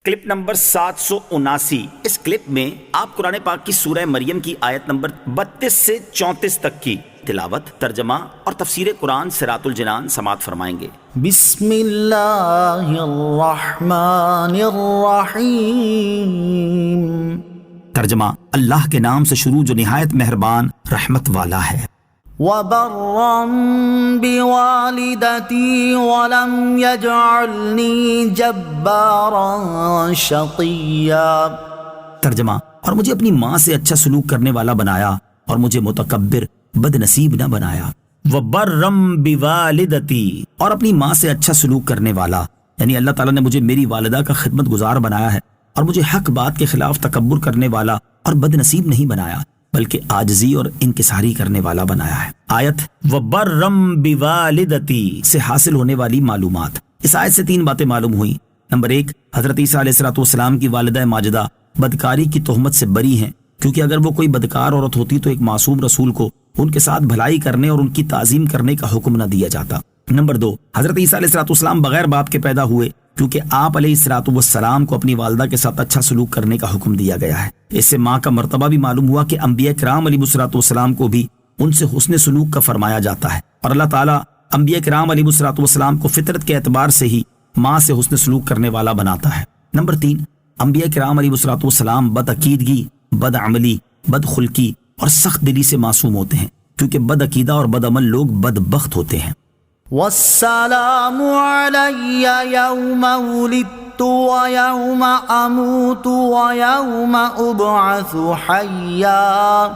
Clip number 779۔ اس clip میں آپ قرآن پاک کی سورہ مریم کی آیت نمبر 32 سے 34 تک کی تلاوت، ترجمہ اور تفسیر قرآن صراط الجنان سماعت فرمائیں گے۔ بسم اللہ الرحمن الرحیم۔ ترجمہ، اللہ کے نام سے شروع جو نہایت مہربان رحمت والا ہے۔ وَبَرًّا بِوَالِدَتِي وَلَمْ يَجْعَلْنِي جَبَّارًا شَقِيًّا۔ ترجمہ، اور مجھے اپنی ماں سے اچھا سلوک کرنے والا بنایا اور مجھے متکبر بد نصیب نہ بنایا۔ وَبَرًّا بِوَالِدَتِي، اور اپنی ماں سے اچھا سلوک کرنے والا، یعنی اللہ تعالیٰ نے مجھے میری والدہ کا خدمت گزار بنایا ہے اور مجھے حق بات کے خلاف تکبر کرنے والا اور بد نصیب نہیں بنایا، بلکہ عاجزی اور انکساری کرنے والا بنایا ہے۔ آیت وَبَرًّا بِوَالِدَتِي سے حاصل ہونے والی معلومات۔ اس آیت سے 3 باتیں معلوم ہوئیں۔ نمبر 1، حضرت عیسیٰ علیہ السلام کی والدہ ماجدہ بدکاری کی تہمت سے بری ہیں، کیونکہ اگر وہ کوئی بدکار عورت ہوتی تو ایک معصوم رسول کو ان کے ساتھ بھلائی کرنے اور ان کی تعظیم کرنے کا حکم نہ دیا جاتا۔ نمبر 2، حضرت عیسیٰ علیہ السلام بغیر باپ کے پیدا ہوئے، کیونکہ آپ علیہ السلام کو اپنی والدہ کے ساتھ اچھا سلوک کرنے کا حکم دیا گیا ہے۔ اس سے ماں کا مرتبہ بھی معلوم ہوا کہ انبیاء کرام علیہ السلام کو بھی ان سے حسن سلوک کا فرمایا جاتا ہے، اور اللہ تعالیٰ انبیاء کرام علیہ السلام کو فطرت کے اعتبار سے ہی ماں سے حسن سلوک کرنے والا بناتا ہے۔ نمبر 3، انبیاء کرام علیہ السلام بد عقیدگی، بد عملی، بد خلقی اور سخت دلی سے معصوم ہوتے ہیں، کیونکہ بد عقیدہ اور بد عمل لوگ بدبخت ہوتے ہیں۔ والسلام علی یوم ولدت ویوم اموت ویوم ابعث حیا۔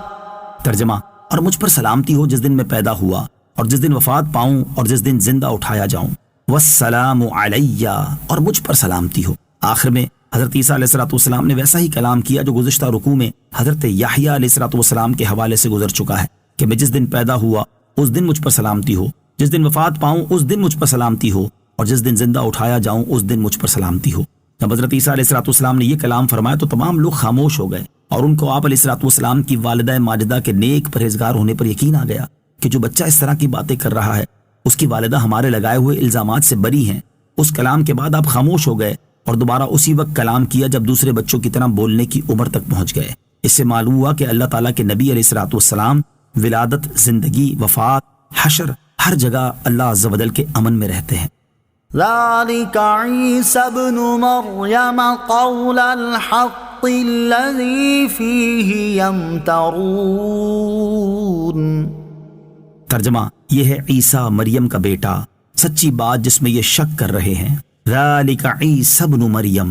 ترجمہ، اور مجھ پر سلامتی ہو جس دن میں پیدا ہوا اور جس دن وفات پاؤں اور جس دن زندہ اٹھایا جاؤں۔ والسلام علی، اور مجھ پر سلامتی ہو۔ آخر میں حضرت عیسیٰ علیہ السلام نے ویسا ہی کلام کیا جو گزشتہ رکوع میں حضرت یحییٰ علیہ السلام کے حوالے سے گزر چکا ہے کہ میں جس دن پیدا ہوا اس دن مجھ پر سلامتی ہو، جس دن وفات پاؤں اس دن مجھ پر سلامتی ہو، اور جس دن زندہ اٹھایا جاؤں اس دن مجھ پر سلامتی ہو۔ جب حضرت عیسیٰ علیہ السلام نے یہ کلام فرمایا تو تمام لوگ خاموش ہو گئے، اور ان کو آپ علیہ السلام کی والدہ ماجدہ کے نیک پرہیزگار ہونے پر یقین آ گیا کہ جو بچہ اس طرح کی باتیں کر رہا ہے اس کی والدہ ہمارے لگائے ہوئے الزامات سے بری ہیں۔ اس کلام کے بعد آپ خاموش ہو گئے اور دوبارہ اسی وقت کلام کیا جب دوسرے بچوں کی طرح بولنے کی عمر تک پہنچ گئے۔ اس سے معلوم ہوا کہ اللہ تعالیٰ کے نبی علیہ السلام ولادت، زندگی، وفات، حشر، ہر جگہ اللہ عز و جل کے امن میں رہتے ہیں۔ ذلك عیسی ابن مریم قول الحق الذی فیہ یمترون۔ ترجمہ، یہ ہے عیسیٰ مریم کا بیٹا، سچی بات جس میں یہ شک کر رہے ہیں۔ ذالک عیسی ابن مریم،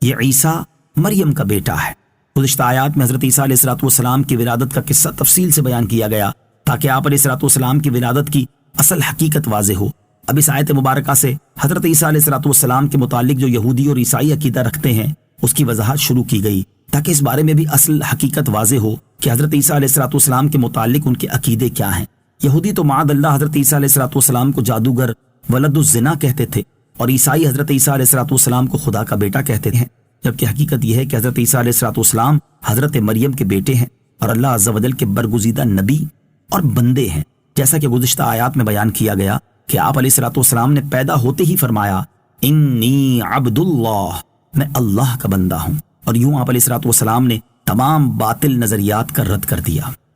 یہ عیسیٰ مریم کا بیٹا ہے۔ گزشتہ آیات میں حضرت عیسیٰ علیہ السلام کی ولادت کا قصہ تفصیل سے بیان کیا گیا تاکہ آپ علیہ السلام کی ولادت کی اصل حقیقت واضح ہو۔ اب اس آیت مبارکہ سے حضرت عیسیٰ علیہ السلام کے متعلق جو یہودی اور عیسائی عقیدہ رکھتے ہیں اس کی وضاحت شروع کی گئی تاکہ اس بارے میں بھی اصل حقیقت واضح ہو کہ حضرت عیسیٰ علیہ السلام کے متعلق ان کے عقیدے کیا ہیں۔ یہودی تو معاذ اللہ حضرت عیسیٰ علیہ السلام کو جادوگر، ولد الزنا کہتے تھے، اور عیسائی حضرت عیسیٰ علیہ السلام کو خدا کا بیٹا کہتے ہیں، جبکہ حقیقت یہ ہے کہ حضرت عیسیٰ علیہ السلام حضرت مریم کے بیٹے ہیں اور اللہ عز و جل کے برگزیدہ نبی اور بندے ہیں، جیسا کہ گزشتہ آیات میں بیان کیا گیا کہ آپ علیہ السلام نے پیدا ہوتے ہی فرمایا انی عبد اللہ، میں اللہ کا بندہ ہوں، اور یوں آپ علیہ السلام نے تمام باطل نظریات کا رد کر دیا۔